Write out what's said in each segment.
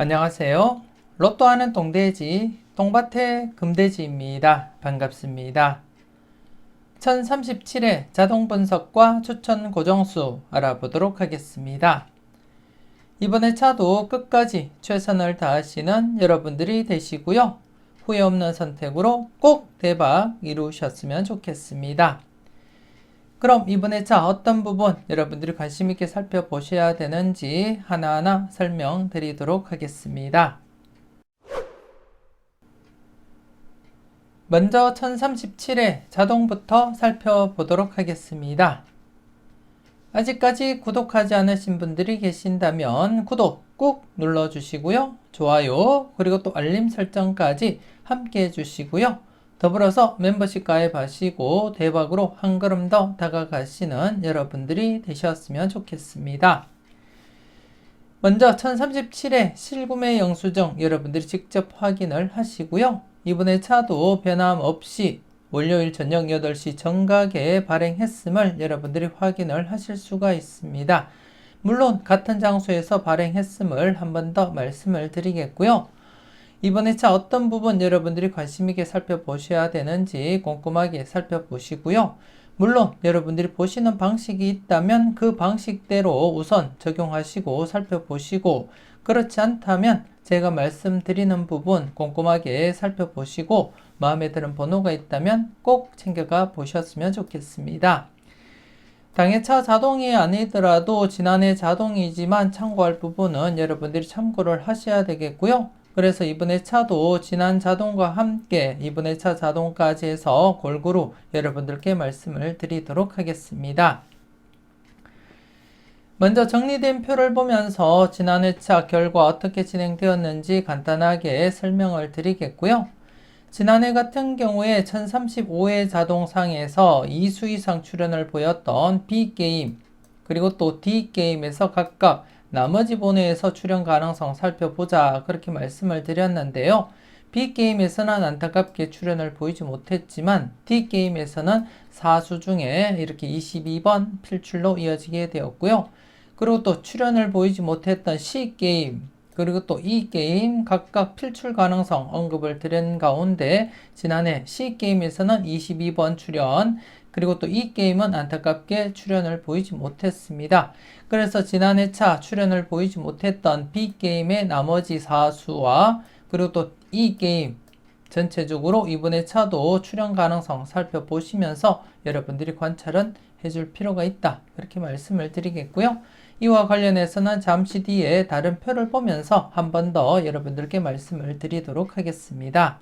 안녕하세요. 로또하는 똥돼지, 똥밭의 금돼지입니다. 반갑습니다. 1037회 자동 분석과 추천 고정수 알아보도록 하겠습니다. 이번에 차도 끝까지 최선을 다하시는 여러분들이 되시고요. 후회 없는 선택으로 꼭 대박 이루셨으면 좋겠습니다. 그럼 이번에 차 어떤 부분 여러분들이 관심 있게 살펴보셔야 되는지 하나하나 설명드리도록 하겠습니다. 먼저 1037회 자동부터 살펴보도록 하겠습니다. 아직까지 구독하지 않으신 분들이 계신다면 구독 꾹 눌러주시고요. 좋아요 그리고 또 알림 설정까지 함께 해주시고요. 더불어서 멤버십 가입하시고 대박으로 한 걸음 더 다가가시는 여러분들이 되셨으면 좋겠습니다. 먼저 1037회 실구매 영수증 여러분들이 직접 확인을 하시고요. 이번에 차도 변함없이 월요일 저녁 8시 정각에 발행했음을 여러분들이 확인을 하실 수가 있습니다. 물론 같은 장소에서 발행했음을 한 번 더 말씀을 드리겠고요. 이번에 차 어떤 부분 여러분들이 관심 있게 살펴보셔야 되는지 꼼꼼하게 살펴보시고요. 물론 여러분들이 보시는 방식이 있다면 그 방식대로 우선 적용하시고 살펴보시고, 그렇지 않다면 제가 말씀드리는 부분 꼼꼼하게 살펴보시고 마음에 드는 번호가 있다면 꼭 챙겨가 보셨으면 좋겠습니다. 당해차 자동이 아니더라도 지난해 자동이지만 참고할 부분은 여러분들이 참고를 하셔야 되겠고요. 그래서 이번에 차도 지난 자동과 함께 이번에 차 자동까지 해서 골고루 여러분들께 말씀을 드리도록 하겠습니다. 먼저 정리된 표를 보면서 지난 회차 결과 어떻게 진행되었는지 간단하게 설명을 드리겠고요. 지난해 같은 경우에 1035회 자동상에서 2수 이상 출연을 보였던 B게임 그리고 또 D게임에서 각각 나머지 번호에서 출연 가능성 살펴보자 그렇게 말씀을 드렸는데요. B게임에서는 안타깝게 출연을 보이지 못했지만 D게임에서는 4수 중에 이렇게 22번 필출로 이어지게 되었고요. 그리고 또 출연을 보이지 못했던 C게임 그리고 또 E게임 각각 필출 가능성 언급을 드린 가운데 지난해 C게임에서는 22번 출연 그리고 또 E게임은 안타깝게 출연을 보이지 못했습니다. 그래서 지난해 차 출연을 보이지 못했던 B게임의 나머지 4수와 그리고 또 E게임 전체적으로 이번에 차도 출연 가능성 살펴보시면서 여러분들이 관찰은 해줄 필요가 있다 그렇게 말씀을 드리겠고요. 이와 관련해서는 잠시 뒤에 다른 표를 보면서 한 번 더 여러분들께 말씀을 드리도록 하겠습니다.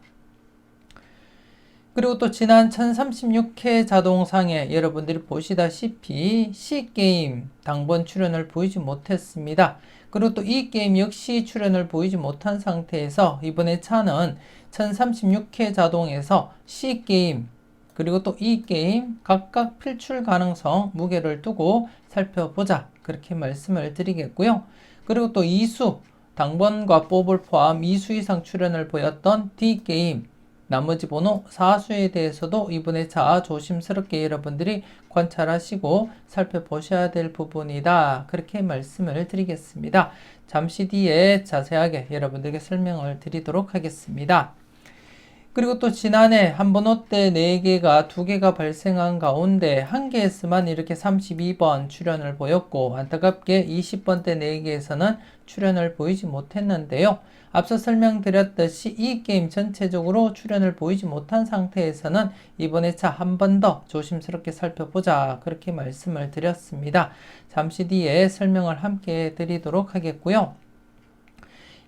그리고 또 지난 1036회 자동상에 여러분들이 보시다시피 C게임 당번 출연을 보이지 못했습니다. 그리고 또 이 게임 역시 출연을 보이지 못한 상태에서 이번에 차는 1036회 자동에서 C게임 그리고 또 이 게임 각각 필출 가능성 무게를 두고 살펴보자 그렇게 말씀을 드리겠고요. 그리고 또 2수 당번과 뽑을 포함 2수 이상 출연을 보였던 D게임 나머지 번호 4수에 대해서도 이번에 차 조심스럽게 여러분들이 관찰하시고 살펴보셔야 될 부분이다 그렇게 말씀을 드리겠습니다. 잠시 뒤에 자세하게 여러분들께 설명을 드리도록 하겠습니다. 그리고 또 지난해 한 번호 때 4개가 2개가 발생한 가운데 1개에서만 이렇게 32번 출연을 보였고 안타깝게 20번 때 4개에서는 출연을 보이지 못했는데요. 앞서 설명드렸듯이 이 게임 전체적으로 출연을 보이지 못한 상태에서는 이번에 차 한 번 더 조심스럽게 살펴보자 그렇게 말씀을 드렸습니다. 잠시 뒤에 설명을 함께 드리도록 하겠고요.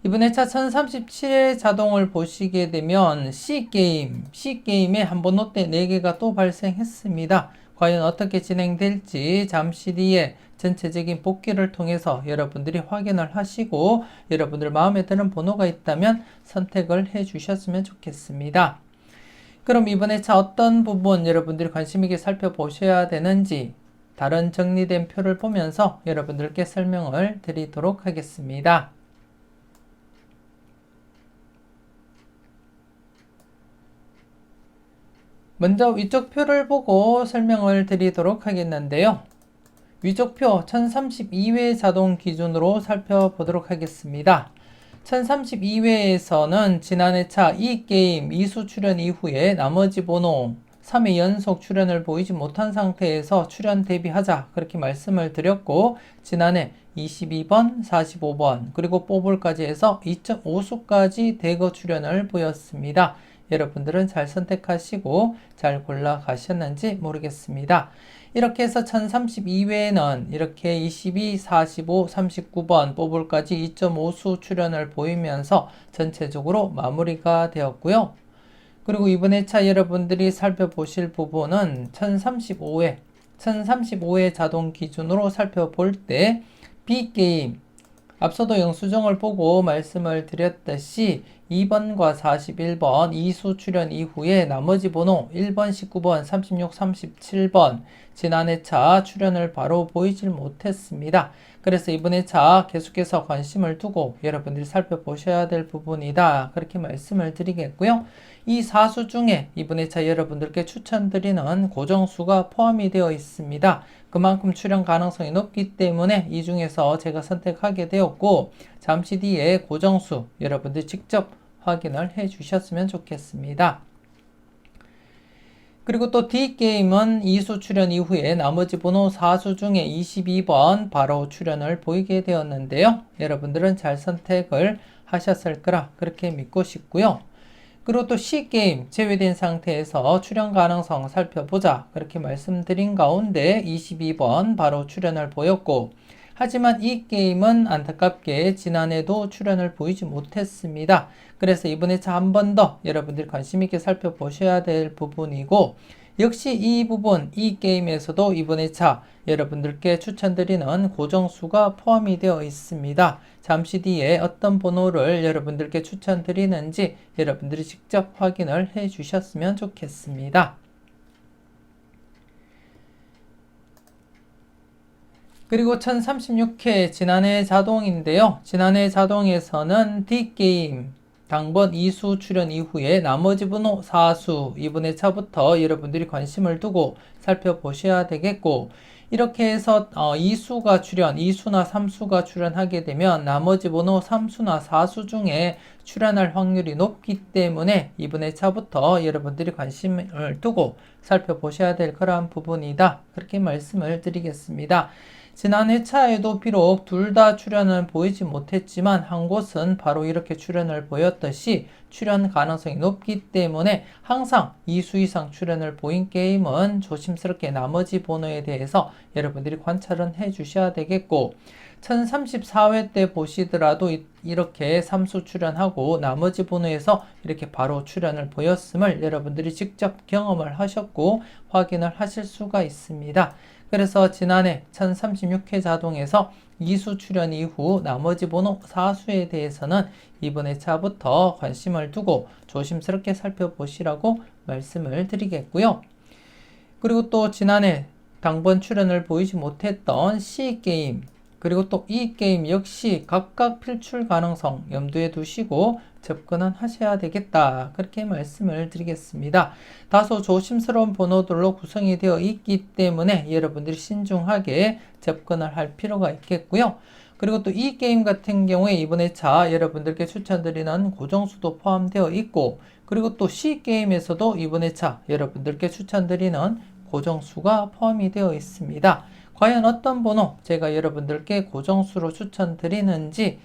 이번에 차 1037회 자동을 보시게 되면 C게임에 한 번호 때 4개가 또 발생했습니다. 과연 어떻게 진행될지 잠시 뒤에 전체적인 복귀를 통해서 여러분들이 확인을 하시고 여러분들 마음에 드는 번호가 있다면 선택을 해 주셨으면 좋겠습니다. 그럼 이번에 차 어떤 부분 여러분들이 관심 있게 살펴보셔야 되는지 다른 정리된 표를 보면서 여러분들께 설명을 드리도록 하겠습니다. 먼저 위쪽 표를 보고 설명을 드리도록 하겠는데요. 위쪽 표 1032회 자동 기준으로 살펴보도록 하겠습니다. 1032회에서는 지난해차 이 게임 2수 출연 이후에 나머지 번호 3회 연속 출연을 보이지 못한 상태에서 출연 대비하자 그렇게 말씀을 드렸고, 지난해 22번, 45번 그리고 뽀볼까지 해서 2.5수까지 대거 출연을 보였습니다. 여러분들은 잘 선택하시고 잘 골라 가셨는지 모르겠습니다. 이렇게 해서 1032회에는 이렇게 22, 45, 39번 뽀볼까지 2.5수 출연을 보이면서 전체적으로 마무리가 되었고요. 그리고 이번 회차 여러분들이 살펴보실 부분은 1035회 자동 기준으로 살펴볼 때 B게임, 앞서도 영수증을 보고 말씀을 드렸듯이 2번과 41번 2수 출연 이후에 나머지 번호 1번, 19번, 36, 37번 지난해차 출연을 바로 보이질 못했습니다. 그래서 이번 회차 계속해서 관심을 두고 여러분들이 살펴보셔야 될 부분이다 그렇게 말씀을 드리겠고요. 이 4수 중에 이번 회차 여러분들께 추천드리는 고정수가 포함이 되어 있습니다. 그만큼 출연 가능성이 높기 때문에 이 중에서 제가 선택하게 되었고, 잠시 뒤에 고정수 여러분들 직접 확인을 해 주셨으면 좋겠습니다. 그리고 또 D게임은 2수 출연 이후에 나머지 번호 4수 중에 22번 바로 출연을 보이게 되었는데요. 여러분들은 잘 선택을 하셨을 거라 그렇게 믿고 싶고요. 그리고 또 C게임 제외된 상태에서 출연 가능성 살펴보자 그렇게 말씀드린 가운데 22번 바로 출연을 보였고, 하지만 이 게임은 안타깝게 지난해도 출연을 보이지 못했습니다. 그래서 이번에 한 번 더 여러분들이 관심 있게 살펴보셔야 될 부분이고, 역시 이 부분 이 게임에서도 이번에 여러분들께 추천드리는 고정수가 포함이 되어 있습니다. 잠시 뒤에 어떤 번호를 여러분들께 추천드리는지 여러분들이 직접 확인을 해 주셨으면 좋겠습니다. 그리고 1036회 지난해 자동인데요. 지난해 자동에서는 D게임 당번 2수 출연 이후에 나머지 번호 4수 이번 회차부터 여러분들이 관심을 두고 살펴보셔야 되겠고, 이렇게 해서 2수가 출연, 2수나 3수가 출연하게 되면 나머지 번호 3수나 4수 중에 출연할 확률이 높기 때문에 이번 회차부터 여러분들이 관심을 두고 살펴보셔야 될 그러한 부분이다 그렇게 말씀을 드리겠습니다. 지난 회차에도 비록 둘 다 출연은 보이지 못했지만 한 곳은 바로 이렇게 출연을 보였듯이 출연 가능성이 높기 때문에 항상 2수 이상 출연을 보인 게임은 조심스럽게 나머지 번호에 대해서 여러분들이 관찰은 해 주셔야 되겠고, 1034회 때 보시더라도 이렇게 3수 출연하고 나머지 번호에서 이렇게 바로 출연을 보였음을 여러분들이 직접 경험을 하셨고 확인을 하실 수가 있습니다. 그래서 지난해 1036회 자동에서 2수 출연 이후 나머지 번호 4수에 대해서는 이번 회차부터 관심을 두고 조심스럽게 살펴보시라고 말씀을 드리겠고요. 그리고 또 지난해 당번 출연을 보이지 못했던 C게임 그리고 또 이 게임 역시 각각 필출 가능성 염두에 두시고 접근은 하셔야 되겠다 그렇게 말씀을 드리겠습니다. 다소 조심스러운 번호들로 구성이 되어 있기 때문에 여러분들이 신중하게 접근을 할 필요가 있겠고요. 그리고 또 이 게임 같은 경우에 이번 회차 여러분들께 추천드리는 고정수도 포함되어 있고, 그리고 또 C게임에서도 이번 회차 여러분들께 추천드리는 고정수가 포함이 되어 있습니다. 과연 어떤 번호 제가 여러분들께 고정수로 추천드리는지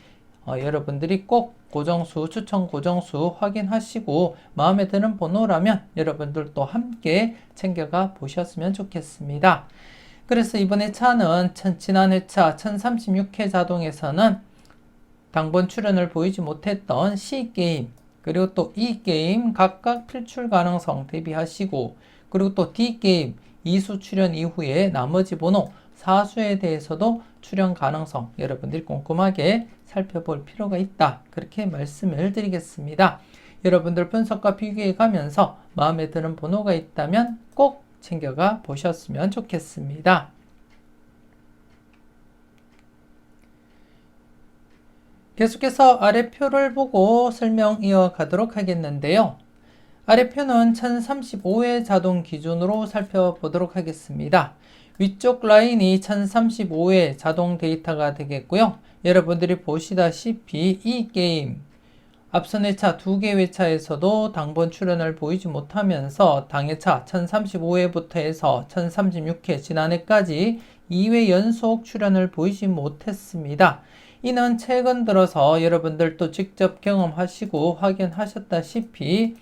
여러분들이 꼭 고정수, 추천 고정수 확인하시고 마음에 드는 번호라면 여러분들도 함께 챙겨가 보셨으면 좋겠습니다. 그래서 이번 회차는 지난 회차 1036회 자동에서는 당번 출연을 보이지 못했던 C게임 그리고 또 E게임 각각 필출 가능성 대비하시고, 그리고 또 D게임 2수 출연 이후에 나머지 번호 4수에 대해서도 출연 가능성 여러분들이 꼼꼼하게 살펴볼 필요가 있다 그렇게 말씀을 드리겠습니다. 여러분들 분석과 비교해 가면서 마음에 드는 번호가 있다면 꼭 챙겨가 보셨으면 좋겠습니다. 계속해서 아래 표를 보고 설명 이어가도록 하겠는데요. 아래표는 1035회 자동 기준으로 살펴보도록 하겠습니다. 위쪽 라인이 1035회 자동 데이터가 되겠고요. 여러분들이 보시다시피 이 게임 앞선 회차 2개 회차에서도 당번 출연을 보이지 못하면서 당회차 1035회부터 해서 1036회 지난해까지 2회 연속 출연을 보이지 못했습니다. 이는 최근 들어서 여러분들도 직접 경험하시고 확인하셨다시피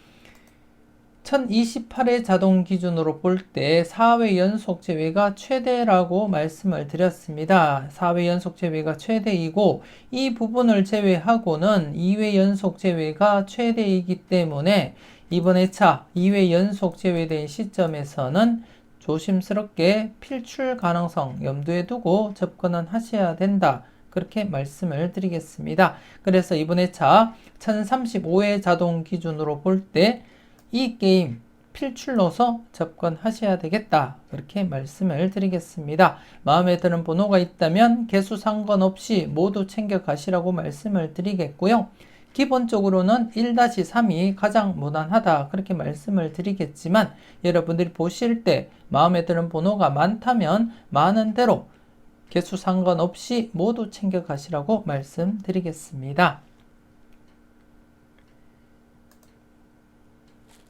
1028회 자동 기준으로 볼 때 4회 연속 제외가 최대라고 말씀을 드렸습니다. 4회 연속 제외가 최대이고 이 부분을 제외하고는 2회 연속 제외가 최대이기 때문에 이번 회차 2회 연속 제외된 시점에서는 조심스럽게 필출 가능성 염두에 두고 접근은 하셔야 된다. 그렇게 말씀을 드리겠습니다. 그래서 이번 회차 1035회 자동 기준으로 볼 때 이 게임 필출로서 접근하셔야 되겠다. 그렇게 말씀을 드리겠습니다. 마음에 드는 번호가 있다면 개수 상관없이 모두 챙겨 가시라고 말씀을 드리겠고요. 기본적으로는 1-3이 가장 무난하다. 그렇게 말씀을 드리겠지만 여러분들이 보실 때 마음에 드는 번호가 많다면 많은 대로 개수 상관없이 모두 챙겨 가시라고 말씀드리겠습니다.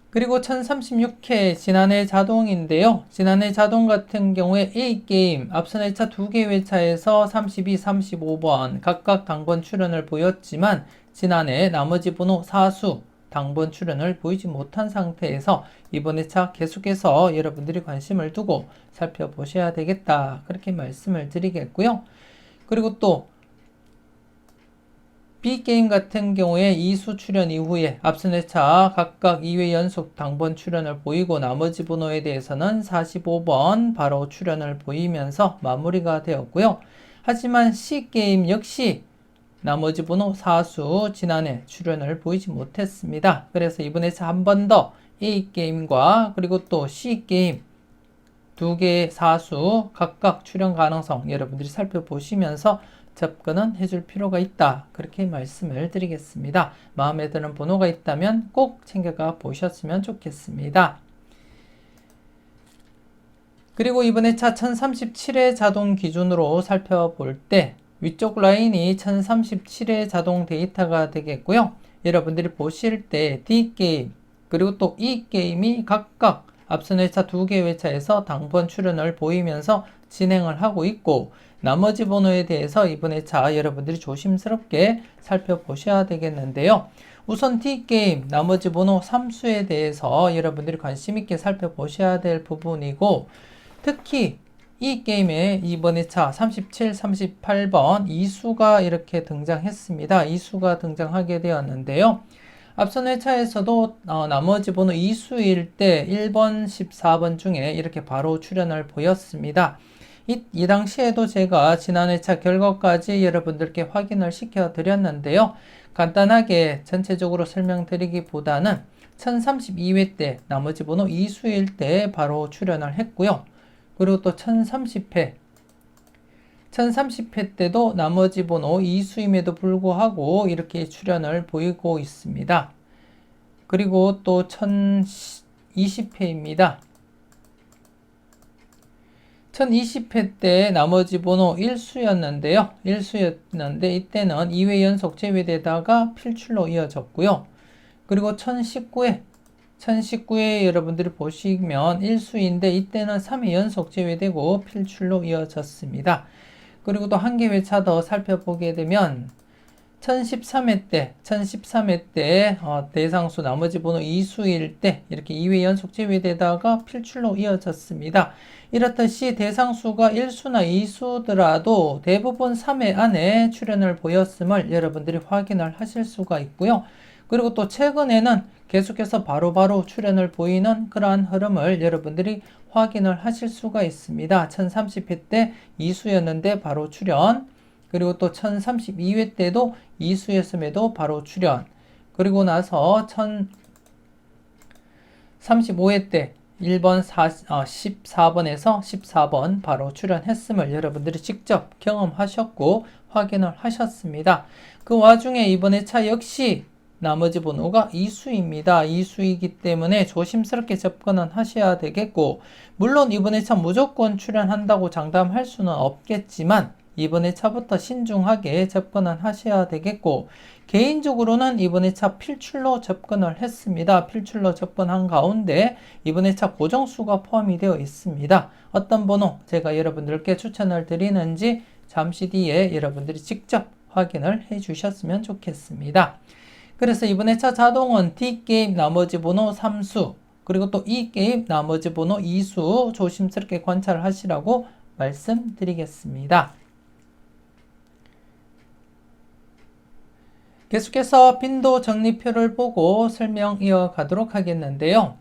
그리고 1036회 지난해 자동인데요. 지난해 자동 같은 경우에 A게임 앞선 회차 2개 회차에서 32, 35번 각각 당번 출연을 보였지만 지난해 나머지 번호 4수 당번 출연을 보이지 못한 상태에서 이번 회차 계속해서 여러분들이 관심을 두고 살펴보셔야 되겠다. 그렇게 말씀을 드리겠고요. 그리고 또 B게임 같은 경우에 2수 출연 이후에 앞선 회차 각각 2회 연속 당번 출연을 보이고 나머지 번호에 대해서는 45번 바로 출연을 보이면서 마무리가 되었고요. 하지만 C게임 역시 나머지 번호 4수 지난해 출연을 보이지 못했습니다. 그래서 이번 회차 한 번 더 A게임과 그리고 또 C게임 2개의 4수 각각 출연 가능성 여러분들이 살펴보시면서 접근은 해줄 필요가 있다. 그렇게 말씀을 드리겠습니다. 마음에 드는 번호가 있다면 꼭 챙겨가 보셨으면 좋겠습니다. 그리고 이번 회차 1037회 자동 기준으로 살펴볼 때 위쪽 라인이 1037회 자동 데이터가 되겠고요. 여러분들이 보실 때 D게임 그리고 또 E게임이 각각 앞선 회차 2개 회차에서 당번 출연을 보이면서 진행을 하고 있고 나머지 번호에 대해서 이번 회차 여러분들이 조심스럽게 살펴보셔야 되겠는데요. 우선 D게임 나머지 번호 3수에 대해서 여러분들이 관심 있게 살펴보셔야 될 부분이고 특히 이 게임에 이번 회차 37, 38번 2수가 이렇게 등장했습니다. 2수가 등장하게 되었는데요. 앞선 회차에서도 나머지 번호 2수일 때 1번, 14번 중에 이렇게 바로 출연을 보였습니다. 이 당시에도 제가 지난 회차 결과까지 여러분들께 확인을 시켜 드렸는데요. 간단하게 전체적으로 설명드리기보다는 1032회 때 나머지 번호 2수일 때 바로 출연을 했고요. 그리고 또 1030회 때도 나머지 번호 2수임에도 불구하고 이렇게 출연을 보이고 있습니다. 그리고 또 1020회입니다. 1020회 때 나머지 번호 1수였는데요. 1수였는데 이때는 2회 연속 제외되다가 필출로 이어졌고요. 그리고 1019회 여러분들이 보시면 1수인데 이때는 3회 연속 제외되고 필출로 이어졌습니다. 그리고 또 한 개 회차 더 살펴보게 되면 1013회 때 대상수 나머지 번호 2수일 때 이렇게 2회 연속 제외되다가 필출로 이어졌습니다. 이렇듯이 대상수가 1수나 2수더라도 대부분 3회 안에 출연을 보였음을 여러분들이 확인을 하실 수가 있고요. 그리고 또 최근에는 계속해서 바로바로 출연을 보이는 그러한 흐름을 여러분들이 확인을 하실 수가 있습니다. 1030회 때 2수였는데 바로 출연, 그리고 또 1032회 때도 2수였음에도 바로 출연, 그리고 나서 1035회 때 1번 14번에서 14번 바로 출연했음을 여러분들이 직접 경험하셨고 확인을 하셨습니다. 그 와중에 이번 회차 역시 나머지 번호가 이수입니다. 이수이기 때문에 조심스럽게 접근은 하셔야 되겠고, 물론 이번 회차 무조건 출연한다고 장담할 수는 없겠지만 이번 회차부터 신중하게 접근은 하셔야 되겠고, 개인적으로는 이번 회차 필출로 접근을 했습니다. 필출로 접근한 가운데 이번 회차 고정수가 포함이 되어 있습니다. 어떤 번호 제가 여러분들께 추천을 드리는지 잠시 뒤에 여러분들이 직접 확인을 해 주셨으면 좋겠습니다. 그래서 이번 회차 자동은 D게임 나머지 번호 3수, 그리고 또 E게임 나머지 번호 2수 조심스럽게 관찰하시라고 말씀드리겠습니다. 계속해서 빈도 정리표를 보고 설명 이어가도록 하겠는데요.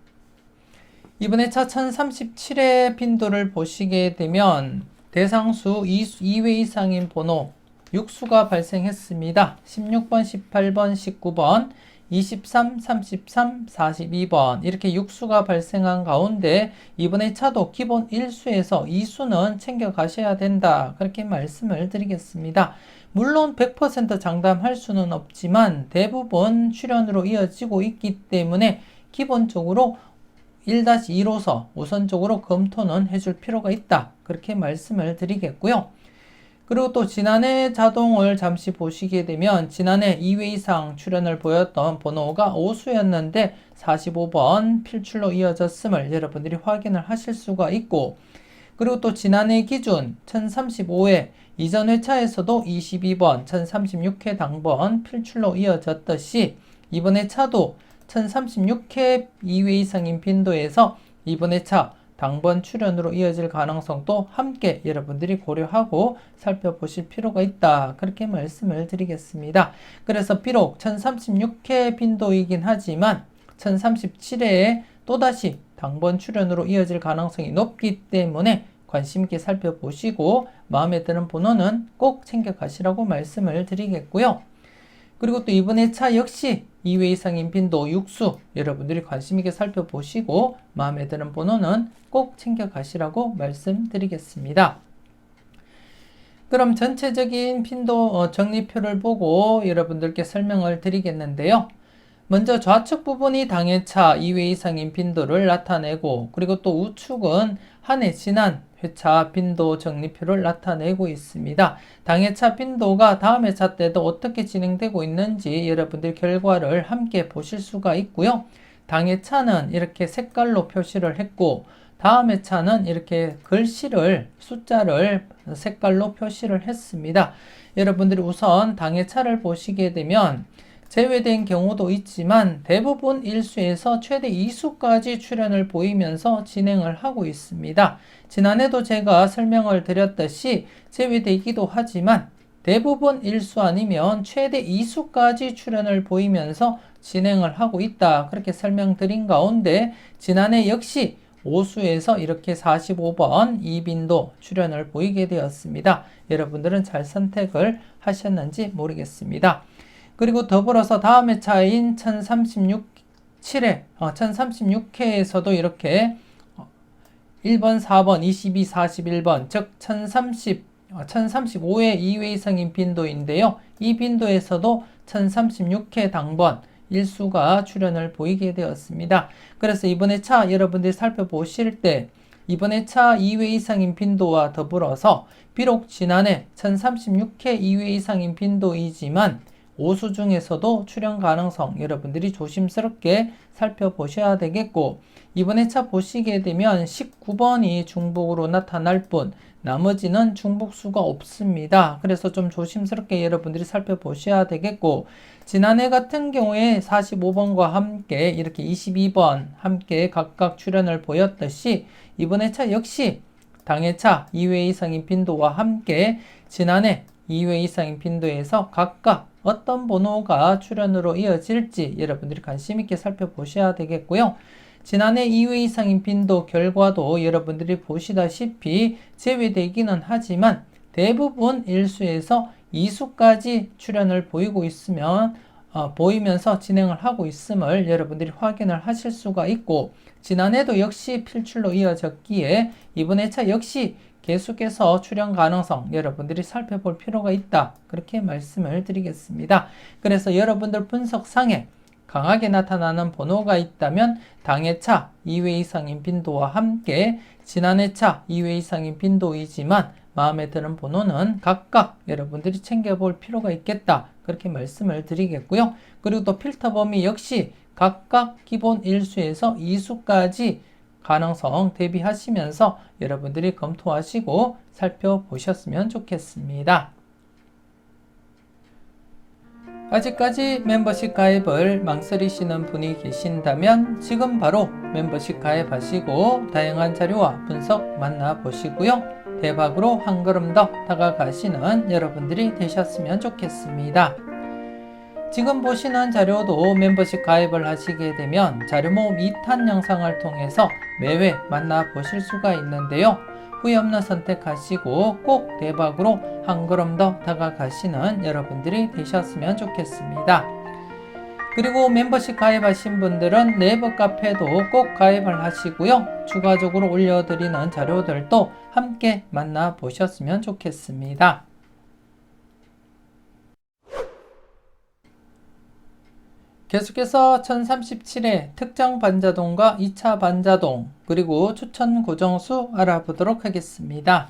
이번 회차 1037의 빈도를 보시게 되면 대상수 2회 이상인 번호 6수가 발생했습니다. 16번, 18번, 19번, 23, 33, 42번 이렇게 6수가 발생한 가운데 이번 회차도 기본 1수에서 2수는 챙겨가셔야 된다. 그렇게 말씀을 드리겠습니다. 물론 100% 장담할 수는 없지만 대부분 출연으로 이어지고 있기 때문에 기본적으로 1-2로서 우선적으로 검토는 해줄 필요가 있다. 그렇게 말씀을 드리겠고요. 그리고 또 지난해 자동을 잠시 보시게 되면 지난해 2회 이상 출연을 보였던 번호가 5수였는데 45번 필출로 이어졌음을 여러분들이 확인을 하실 수가 있고, 그리고 또 지난해 기준 1035회 이전 회차에서도 22번 1036회 당번 필출로 이어졌듯이 이번 회차도 1036회 2회 이상인 빈도에서 이번 회차 당번 출연으로 이어질 가능성도 함께 여러분들이 고려하고 살펴보실 필요가 있다. 그렇게 말씀을 드리겠습니다. 그래서 비록 1036회 빈도이긴 하지만 1037회에 또다시 당번 출연으로 이어질 가능성이 높기 때문에 관심 있게 살펴보시고 마음에 드는 번호는 꼭 챙겨가시라고 말씀을 드리겠고요. 그리고 또 이번 회차 역시 2회 이상인 빈도 6수 여러분들이 관심 있게 살펴보시고 마음에 드는 번호는 꼭 챙겨가시라고 말씀드리겠습니다. 그럼 전체적인 빈도 정리표를 보고 여러분들께 설명을 드리겠는데요. 먼저 좌측 부분이 당회차 2회 이상인 빈도를 나타내고, 그리고 또 우측은 한 해 지난 회차 빈도 정리표를 나타내고 있습니다. 당회차 빈도가 다음 회차 때도 어떻게 진행되고 있는지 여러분들 결과를 함께 보실 수가 있고요. 당회차는 이렇게 색깔로 표시를 했고, 다음 회차는 이렇게 글씨를, 숫자를 색깔로 표시를 했습니다. 여러분들이 우선 당회차를 보시게 되면 제외된 경우도 있지만 대부분 1수에서 최대 2수까지 출연을 보이면서 진행을 하고 있습니다. 지난해도 제가 설명을 드렸듯이 제외되기도 하지만 대부분 1수 아니면 최대 2수까지 출연을 보이면서 진행을 하고 있다. 그렇게 설명드린 가운데 지난해 역시 5수에서 이렇게 45번 2빈도 출연을 보이게 되었습니다. 여러분들은 잘 선택을 하셨는지 모르겠습니다. 그리고 더불어서 다음 회차인 1036회에서도 이렇게 1번, 4번, 22, 41번, 즉 1035회 2회 이상인 빈도인데요. 이 빈도에서도 1036회 당번 1수가 출연을 보이게 되었습니다. 그래서 이번 회차 여러분들이 살펴보실 때 이번 회차 2회 이상인 빈도와 더불어서 비록 지난해 1036회 2회 이상인 빈도이지만 5수 중에서도 출연 가능성 여러분들이 조심스럽게 살펴보셔야 되겠고, 이번 회차 보시게 되면 19번이 중복으로 나타날 뿐 나머지는 중복수가 없습니다. 그래서 좀 조심스럽게 여러분들이 살펴보셔야 되겠고, 지난해 같은 경우에 45번과 함께 이렇게 22번 함께 각각 출연을 보였듯이 이번 회차 역시 당회차 2회 이상인 빈도와 함께 지난해 2회 이상인 빈도에서 각각 어떤 번호가 출연으로 이어질지 여러분들이 관심 있게 살펴보셔야 되겠고요. 지난해 2회 이상인 빈도 결과도 여러분들이 보시다시피 제외되기는 하지만 대부분 1수에서 2수까지 출연을 보이고 있으면 보이면서 진행을 하고 있음을 여러분들이 확인을 하실 수가 있고, 지난해도 역시 필출로 이어졌기에 이번 회차 역시 계속해서 출현 가능성 여러분들이 살펴볼 필요가 있다, 그렇게 말씀을 드리겠습니다. 그래서 여러분들 분석상에 강하게 나타나는 번호가 있다면 당해차 2회 이상인 빈도와 함께 지난해차 2회 이상인 빈도이지만 마음에 드는 번호는 각각 여러분들이 챙겨볼 필요가 있겠다, 그렇게 말씀을 드리겠고요. 그리고 또 필터 범위 역시 각각 기본 1수에서 2수까지 가능성 대비하시면서 여러분들이 검토하시고 살펴보셨으면 좋겠습니다. 아직까지 멤버십 가입을 망설이시는 분이 계신다면 지금 바로 멤버십 가입하시고 다양한 자료와 분석 만나보시고요. 대박으로 한 걸음 더 다가가시는 여러분들이 되셨으면 좋겠습니다. 지금 보시는 자료도 멤버십 가입을 하시게 되면 자료 모음 2탄 영상을 통해서 매회 만나보실 수가 있는데요. 후회 없는 선택하시고 꼭 대박으로 한 걸음 더 다가가시는 여러분들이 되셨으면 좋겠습니다. 그리고 멤버십 가입하신 분들은 네이버 카페도 꼭 가입을 하시고요. 추가적으로 올려드리는 자료들도 함께 만나보셨으면 좋겠습니다. 계속해서 1037의 특정 반자동과 2차 반자동 그리고 추천 고정수 알아보도록 하겠습니다.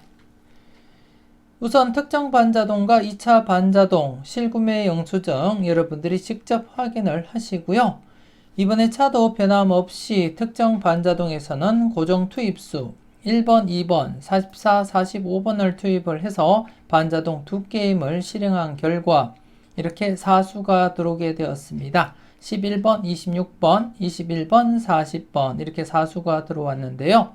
우선 특정 반자동과 2차 반자동 실구매 영수증 여러분들이 직접 확인을 하시고요. 이번에 차도 변함없이 특정 반자동에서는 고정 투입수 1번, 2번, 44, 45번을 투입을 해서 반자동 2게임을 실행한 결과 이렇게 4수가 들어오게 되었습니다. 11번, 26번, 21번, 40번 이렇게 4수가 들어왔는데요.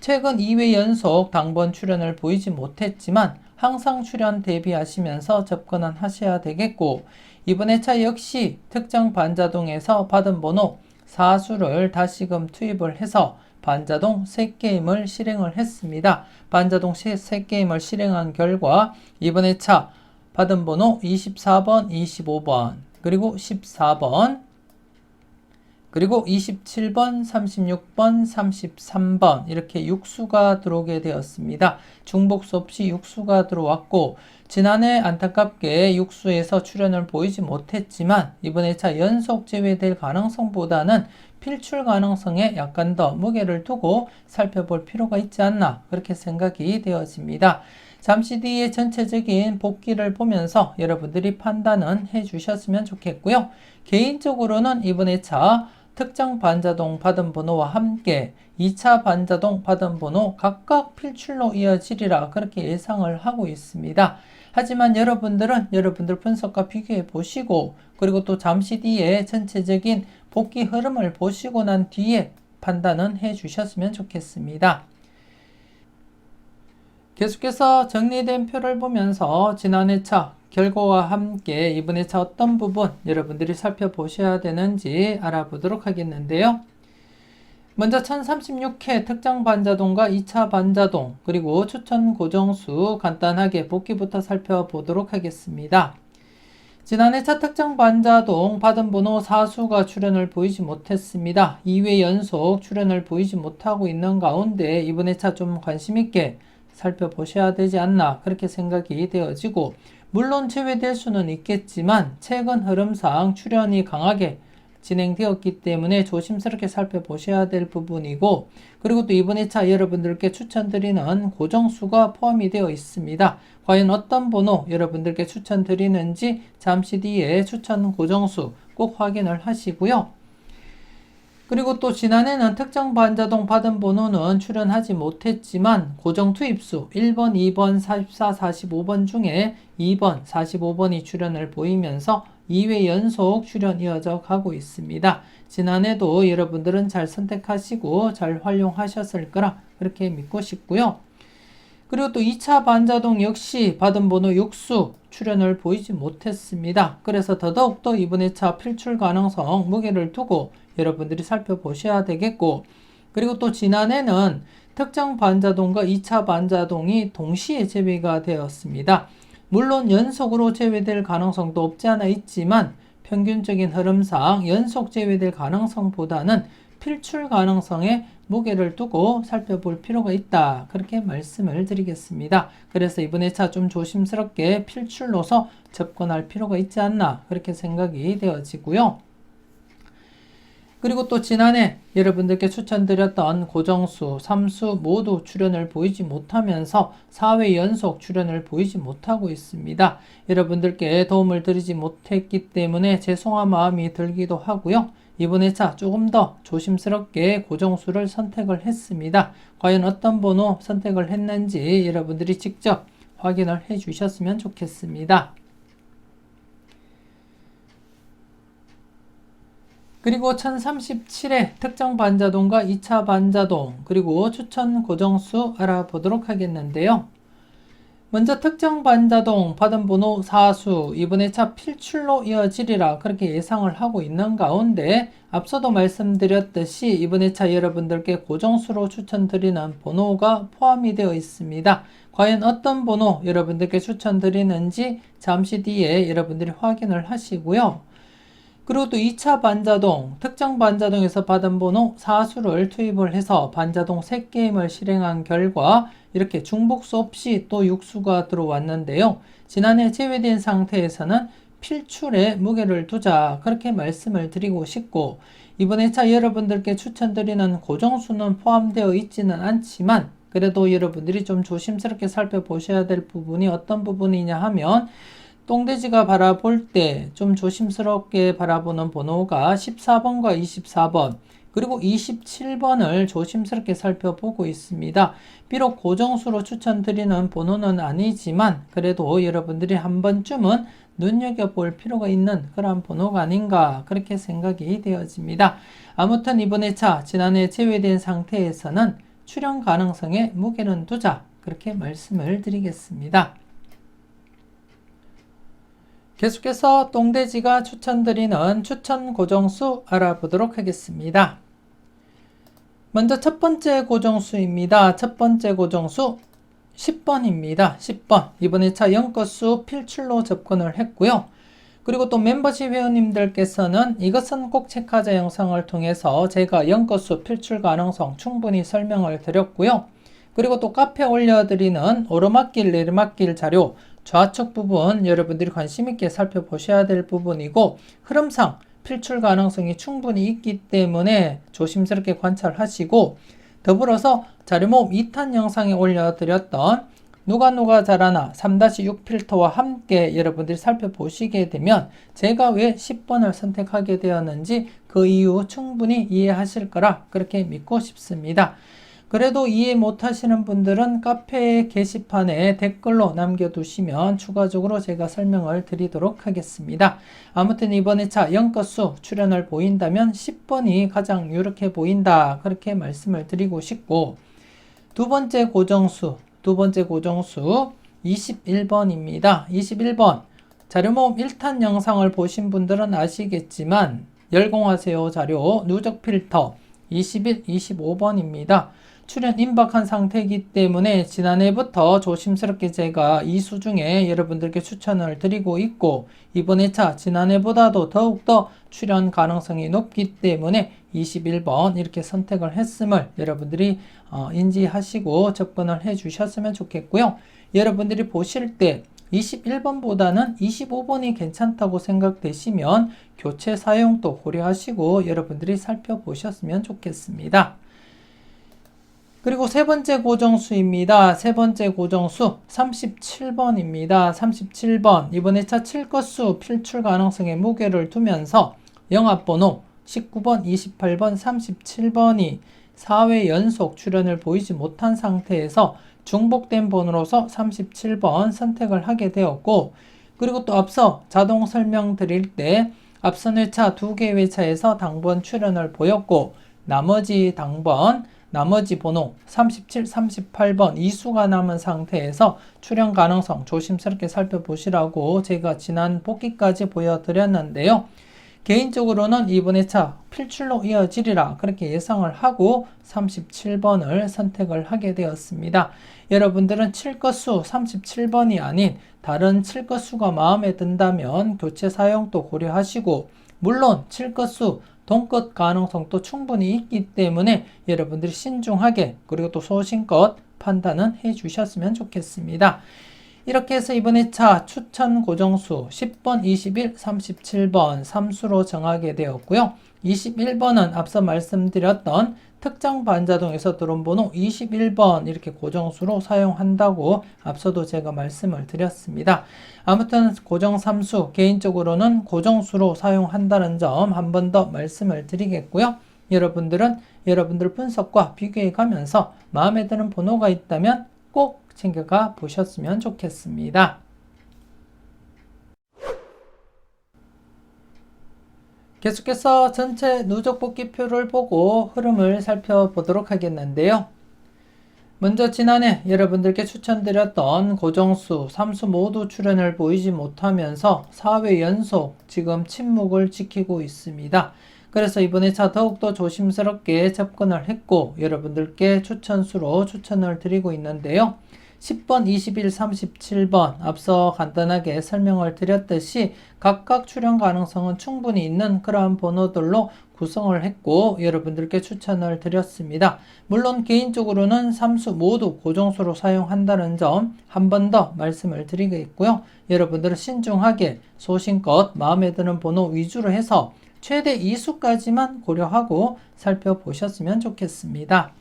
최근 2회 연속 당번 출연을 보이지 못했지만 항상 출연 대비하시면서 접근은 하셔야 되겠고, 이번 회차 역시 특정 반자동에서 받은 번호 4수를 다시금 투입을 해서 반자동 3게임을 실행을 했습니다. 반자동 3게임을 실행한 결과 이번 회차 받은 번호 24번, 25번, 그리고 14번, 그리고 27번, 36번, 33번 이렇게 6수가 들어오게 되었습니다. 중복수 없이 6수가 들어왔고, 지난해 안타깝게 6수에서 출연을 보이지 못했지만 이번 회차 연속 제외될 가능성보다는 필출 가능성에 약간 더 무게를 두고 살펴볼 필요가 있지 않나, 그렇게 생각이 되어집니다. 잠시 뒤에 전체적인 복귀를 보면서 여러분들이 판단은 해주셨으면 좋겠고요. 개인적으로는 이번 회차 특정 반자동 받은 번호와 함께 2차 반자동 받은 번호 각각 필출로 이어지리라 그렇게 예상을 하고 있습니다. 하지만 여러분들은 여러분들 분석과 비교해 보시고, 그리고 또 잠시 뒤에 전체적인 복귀 흐름을 보시고 난 뒤에 판단은 해 주셨으면 좋겠습니다. 계속해서 정리된 표를 보면서 지난 회차 결과와 함께 이번 회차 어떤 부분 여러분들이 살펴보셔야 되는지 알아보도록 하겠는데요. 먼저 1036회 특정 반자동과 2차 반자동 그리고 추천 고정수 간단하게 복귀부터 살펴보도록 하겠습니다. 지난 회차 특정 반자동 받은 번호 4수가 출연을 보이지 못했습니다. 2회 연속 출연을 보이지 못하고 있는 가운데 이번 회차 좀 관심있게 살펴보셔야 되지 않나, 그렇게 생각이 되어지고, 물론 제외될 수는 있겠지만 최근 흐름상 출연이 강하게 진행되었기 때문에 조심스럽게 살펴보셔야 될 부분이고, 그리고 또 이번 회차 여러분들께 추천드리는 고정수가 포함이 되어 있습니다. 과연 어떤 번호 여러분들께 추천드리는지 잠시 뒤에 추천 고정수 꼭 확인을 하시고요. 그리고 또 지난해는 특정 반자동 받은 번호는 출연하지 못했지만 고정 투입수 1번, 2번, 44, 45번 중에 2번, 45번이 출연을 보이면서 2회 연속 출연 이어져 가고 있습니다. 지난해도 여러분들은 잘 선택하시고 잘 활용하셨을 거라 그렇게 믿고 싶고요. 그리고 또 2차 반자동 역시 받은 번호 6수 출연을 보이지 못했습니다. 그래서 더더욱더 이번 회차 필출 가능성 무게를 두고 여러분들이 살펴보셔야 되겠고, 그리고 또 지난해는 특정 반자동과 2차 반자동이 동시에 제외가 되었습니다. 물론 연속으로 제외될 가능성도 없지 않아 있지만 평균적인 흐름상 연속 제외될 가능성보다는 필출 가능성에 무게를 두고 살펴볼 필요가 있다. 그렇게 말씀을 드리겠습니다. 그래서 이번 회차 좀 조심스럽게 필출로서 접근할 필요가 있지 않나 그렇게 생각이 되어지고요. 그리고 또 지난해 여러분들께 추천드렸던 고정수, 3수 모두 출현을 보이지 못하면서 4회 연속 출현을 보이지 못하고 있습니다. 여러분들께 도움을 드리지 못했기 때문에 죄송한 마음이 들기도 하고요. 이번 회차 조금 더 조심스럽게 고정수를 선택을 했습니다. 과연 어떤 번호 선택을 했는지 여러분들이 직접 확인을 해 주셨으면 좋겠습니다. 그리고 1037의 특정 반자동과 2차 반자동 그리고 추천 고정수 알아보도록 하겠는데요. 먼저 특정 반자동 받은 번호 4수 이번 회차 필출로 이어지리라 그렇게 예상을 하고 있는 가운데 앞서도 말씀드렸듯이 이번 회차 여러분들께 고정수로 추천드리는 번호가 포함이 되어 있습니다. 과연 어떤 번호 여러분들께 추천드리는지 잠시 뒤에 여러분들이 확인을 하시고요. 그리고 또 2차 반자동, 특정 반자동에서 받은 번호 4수를 투입을 해서 반자동 3게임을 실행한 결과 이렇게 중복수 없이 또 6수가 들어왔는데요. 지난해 제외된 상태에서는 필출에 무게를 두자 그렇게 말씀을 드리고 싶고 이번 회차 여러분들께 추천드리는 고정수는 포함되어 있지는 않지만 그래도 여러분들이 좀 조심스럽게 살펴보셔야 될 부분이 어떤 부분이냐 하면 똥돼지가 바라볼 때 좀 조심스럽게 바라보는 번호가 14번과 24번 그리고 27번을 조심스럽게 살펴보고 있습니다. 비록 고정수로 추천드리는 번호는 아니지만 그래도 여러분들이 한 번쯤은 눈여겨볼 필요가 있는 그런 번호가 아닌가 그렇게 생각이 되어집니다. 아무튼 이번 회차 지난해 제외된 상태에서는 출현 가능성에 무게는 두자 그렇게 말씀을 드리겠습니다. 계속해서 똥돼지가 추천드리는 추천 고정수 알아보도록 하겠습니다. 먼저 첫 번째 고정수입니다. 첫 번째 고정수 10번입니다. 10번. 이번 회차 0건수 필출로 접근을 했고요. 그리고 또 멤버십 회원님들께서는 이것은 꼭 체크하자 영상을 통해서 제가 0건수 필출 가능성 충분히 설명을 드렸고요. 그리고 또 카페에 올려드리는 오르막길 내리막길 자료 좌측 부분 여러분들이 관심 있게 살펴보셔야 될 부분이고 흐름상 필출 가능성이 충분히 있기 때문에 조심스럽게 관찰하시고 더불어서 자료 모음 2탄 영상에 올려드렸던 누가 잘하나 3-6 필터와 함께 여러분들이 살펴보시게 되면 제가 왜 10번을 선택하게 되었는지 그 이유 충분히 이해하실 거라 그렇게 믿고 싶습니다. 그래도 이해 못하시는 분들은 카페 게시판에 댓글로 남겨두시면 추가적으로 제가 설명을 드리도록 하겠습니다. 아무튼 이번 회차 0건수 출현을 보인다면 10번이 가장 유력해 보인다 그렇게 말씀을 드리고 싶고 두 번째 고정수 21번입니다. 21번 자료모음 1탄 영상을 보신 분들은 아시겠지만 열공하세요 자료 누적 필터 21, 25번입니다. 출현 임박한 상태이기 때문에 지난해부터 조심스럽게 제가 이 수 중에 여러분들께 추천을 드리고 있고 이번 회차 지난해보다도 더욱더 출현 가능성이 높기 때문에 21번 이렇게 선택을 했음을 여러분들이 인지하시고 접근을 해 주셨으면 좋겠고요. 여러분들이 보실 때 21번보다는 25번이 괜찮다고 생각되시면 교체 사용도 고려하시고 여러분들이 살펴보셨으면 좋겠습니다. 그리고 세 번째 고정수입니다. 세 번째 고정수 37번입니다. 37번 이번 회차 7건수 필출 가능성에 무게를 두면서 영합번호 19번, 28번, 37번이 4회 연속 출현을 보이지 못한 상태에서 중복된 번호로서 37번 선택을 하게 되었고 그리고 또 앞서 자동 설명 드릴 때 앞선 회차 2개 회차에서 당번 출현을 보였고 나머지 번호 37, 38번 이수가 남은 상태에서 출현 가능성 조심스럽게 살펴보시라고 제가 지난 복귀까지 보여드렸는데요. 개인적으로는 이번 회차 필출로 이어지리라 그렇게 예상을 하고 37번을 선택을 하게 되었습니다. 여러분들은 칠 것수 37번이 아닌 다른 칠 것수가 마음에 든다면 교체 사용도 고려하시고, 물론 칠 것수 동끝 가능성도 충분히 있기 때문에 여러분들이 신중하게 그리고 또 소신껏 판단은 해 주셨으면 좋겠습니다. 이렇게 해서 이번 회차 추천 고정수 10번, 21, 37번 3수로 정하게 되었고요. 21번은 앞서 말씀드렸던 특정 반자동에서 들어온 번호 21번 이렇게 고정수로 사용한다고 앞서도 제가 말씀을 드렸습니다. 아무튼 고정 3수 개인적으로는 고정수로 사용한다는 점 한 번 더 말씀을 드리겠고요. 여러분들은 여러분들 분석과 비교해 가면서 마음에 드는 번호가 있다면 꼭 챙겨가 보셨으면 좋겠습니다. 계속해서 전체 누적 복귀표를 보고 흐름을 살펴보도록 하겠는데요. 먼저 지난해 여러분들께 추천드렸던 고정수, 3수 모두 출현을 보이지 못하면서 4회 연속 지금 침묵을 지키고 있습니다. 그래서 이번 회차 더욱더 조심스럽게 접근을 했고 여러분들께 추천수로 추천을 드리고 있는데요. 10번, 21, 37번 앞서 간단하게 설명을 드렸듯이 각각 출현 가능성은 충분히 있는 그러한 번호들로 구성을 했고 여러분들께 추천을 드렸습니다. 물론 개인적으로는 3수 모두 고정수로 사용한다는 점 한 번 더 말씀을 드리겠고요. 여러분들은 신중하게 소신껏 마음에 드는 번호 위주로 해서 최대 2수까지만 고려하고 살펴보셨으면 좋겠습니다.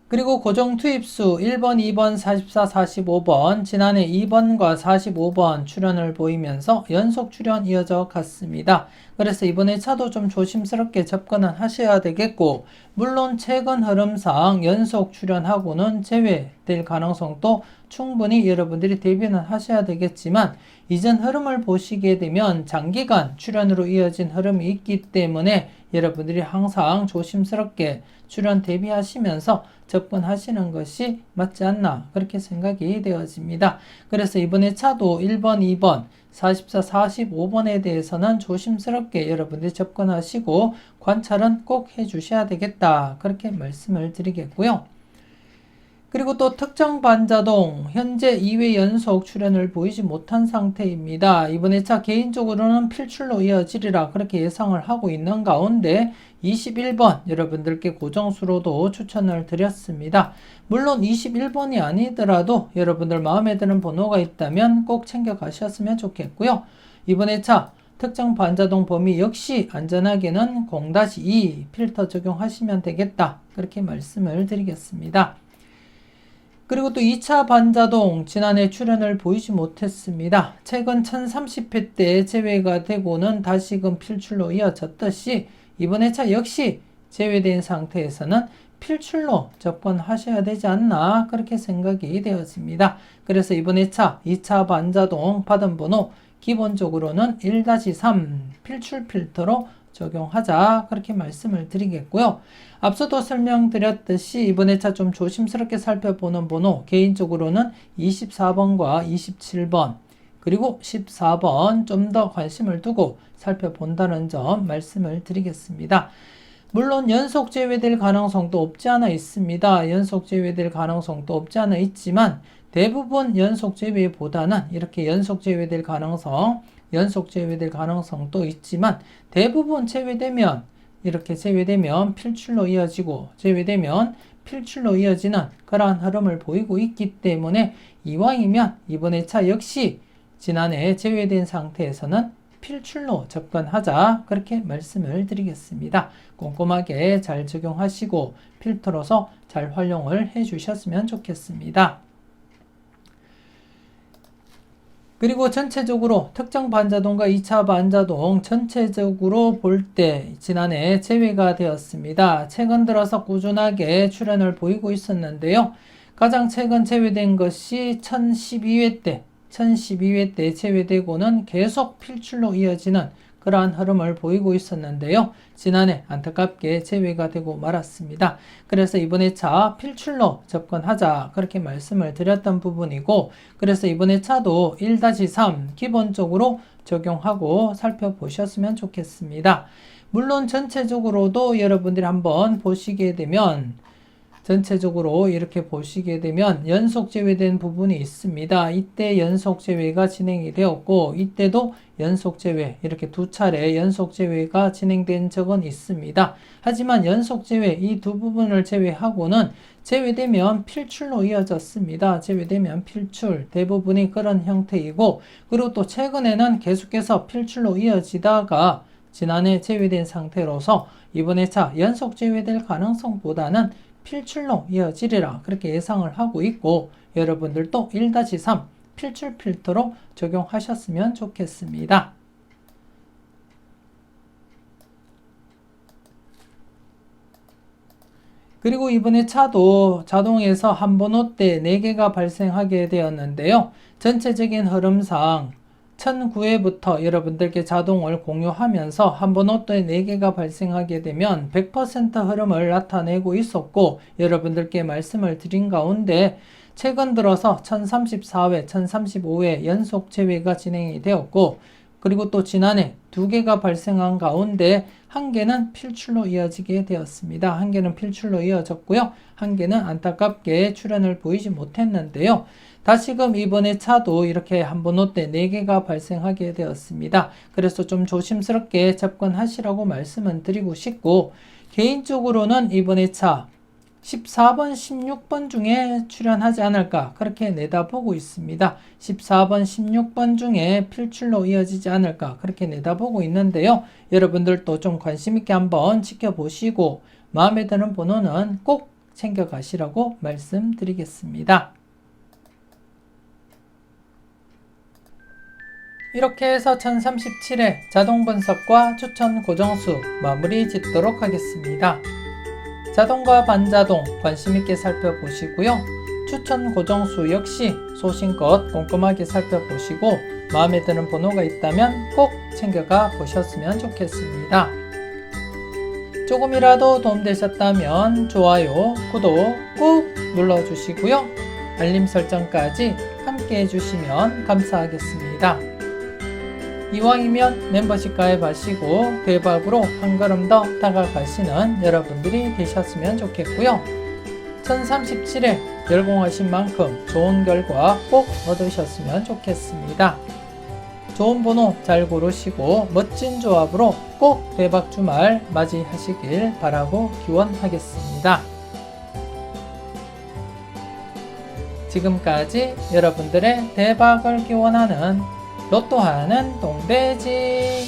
그리고 고정 투입수 1번, 2번, 44, 45번 지난해 2번과 45번 출현을 보이면서 연속 출현 이어져 갔습니다. 그래서 이번에 차도 좀 조심스럽게 접근은 하셔야 되겠고, 물론 최근 흐름상 연속 출현하고는 제외될 가능성도 충분히 여러분들이 대비는 하셔야 되겠지만 이전 흐름을 보시게 되면 장기간 출현으로 이어진 흐름이 있기 때문에 여러분들이 항상 조심스럽게 출현 대비하시면서 접근하시는 것이 맞지 않나 그렇게 생각이 되어집니다. 그래서 이번에 차도 1번, 2번, 44, 45번에 대해서는 조심스럽게 여러분들이 접근하시고 관찰은 꼭 해주셔야 되겠다 그렇게 말씀을 드리겠고요. 그리고 또 특정 반자동 현재 2회 연속 출현을 보이지 못한 상태입니다. 이번 회차 개인적으로는 필출로 이어지리라 그렇게 예상을 하고 있는 가운데 21번 여러분들께 고정수로도 추천을 드렸습니다. 물론 21번이 아니더라도 여러분들 마음에 드는 번호가 있다면 꼭 챙겨 가셨으면 좋겠고요. 이번 회차 특정 반자동 범위 역시 안전하게는 0-2 필터 적용하시면 되겠다 그렇게 말씀을 드리겠습니다. 그리고 또 2차 반자동 지난해 출현을 보이지 못했습니다. 최근 1030회 때 제외가 되고는 다시금 필출로 이어졌듯이 이번 회차 역시 제외된 상태에서는 필출로 접근하셔야 되지 않나 그렇게 생각이 되었습니다. 그래서 이번 회차 2차 반자동 받은 번호 기본적으로는 1-3 필출 필터로 적용하자 그렇게 말씀을 드리겠고요. 앞서도 설명드렸듯이 이번 회차 좀 조심스럽게 살펴보는 번호 개인적으로는 24번과 27번 그리고 14번 좀 더 관심을 두고 살펴본다는 점 말씀을 드리겠습니다. 물론 연속 제외될 가능성도 없지 않아 있습니다. 연속 제외될 가능성도 없지 않아 있지만 대부분 연속 제외보다는 이렇게 연속 제외될 가능성도 있지만 대부분 이렇게 제외되면 필출로 이어지고 제외되면 필출로 이어지는 그러한 흐름을 보이고 있기 때문에 이왕이면 이번 회차 역시 지난해 제외된 상태에서는 필출로 접근하자 그렇게 말씀을 드리겠습니다. 꼼꼼하게 잘 적용하시고 필터로서 잘 활용을 해 주셨으면 좋겠습니다. 그리고 전체적으로 특정 반자동과 2차 반자동 전체적으로 볼 때 지난해 제외가 되었습니다. 최근 들어서 꾸준하게 출현을 보이고 있었는데요. 가장 최근 제외된 것이 1012회 때 제외되고는 계속 필출로 이어지는 그러한 흐름을 보이고 있었는데요. 지난해 안타깝게 제외가 되고 말았습니다. 그래서 이번 차 필출로 접근하자 그렇게 말씀을 드렸던 부분이고, 그래서 이번 차도 1-3 기본적으로 적용하고 살펴보셨으면 좋겠습니다. 물론 전체적으로도 여러분들이 한번 보시게 되면 전체적으로 이렇게 보시게 되면 연속 제외된 부분이 있습니다. 이때 연속 제외가 진행이 되었고, 이때도 연속 제외, 이렇게 두 차례 연속 제외가 진행된 적은 있습니다. 하지만 연속 제외, 이 두 부분을 제외하고는 제외되면 필출로 이어졌습니다. 제외되면 필출, 대부분이 그런 형태이고, 그리고 또 최근에는 계속해서 필출로 이어지다가 지난해 제외된 상태로서 이번에 차 연속 제외될 가능성보다는 필출로 이어지리라 그렇게 예상을 하고 있고, 여러분들도 1-3 필출 필터로 적용하셨으면 좋겠습니다. 그리고 이번에 차도 자동에서 한 번호 때 4개가 발생하게 되었는데요. 전체적인 흐름상 1009회부터 여러분들께 자동을 공유하면서 한 번호 때 4개가 발생하게 되면 100% 흐름을 나타내고 있었고, 여러분들께 말씀을 드린 가운데 최근 들어서 1034회, 1035회 연속 제외가 진행이 되었고, 그리고 또 지난해 2개가 발생한 가운데 1개는 필출로 이어지게 되었습니다. 1개는 필출로 이어졌고요. 1개는 안타깝게 출현을 보이지 못했는데요. 다시금 이번에 차도 이렇게 한 번호 때 4개가 발생하게 되었습니다. 그래서 좀 조심스럽게 접근하시라고 말씀은 드리고 싶고, 개인적으로는 이번에 차 14번, 16번 중에 출현하지 않을까 그렇게 내다보고 있습니다. 14번, 16번 중에 필출로 이어지지 않을까 그렇게 내다보고 있는데요. 여러분들도 좀 관심 있게 한번 지켜보시고 마음에 드는 번호는 꼭 챙겨가시라고 말씀드리겠습니다. 이렇게 해서 1037회 자동 분석과 추천 고정수 마무리 짓도록 하겠습니다. 자동과 반자동 관심있게 살펴보시고요. 추천 고정수 역시 소신껏 꼼꼼하게 살펴보시고 마음에 드는 번호가 있다면 꼭 챙겨가 보셨으면 좋겠습니다. 조금이라도 도움되셨다면 좋아요, 구독 꾹 눌러주시고요. 알림 설정까지 함께 해주시면 감사하겠습니다. 이왕이면 멤버십 가입하시고 대박으로 한 걸음 더 다가가시는 여러분들이 되셨으면 좋겠고요. 1037회 열공하신 만큼 좋은 결과 꼭 얻으셨으면 좋겠습니다. 좋은 번호 잘 고르시고 멋진 조합으로 꼭 대박 주말 맞이하시길 바라고 기원하겠습니다. 지금까지 여러분들의 대박을 기원하는 로또하는 똥돼지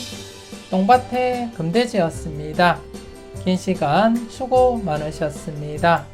똥밭의 금돼지였습니다. 긴 시간 수고 많으셨습니다.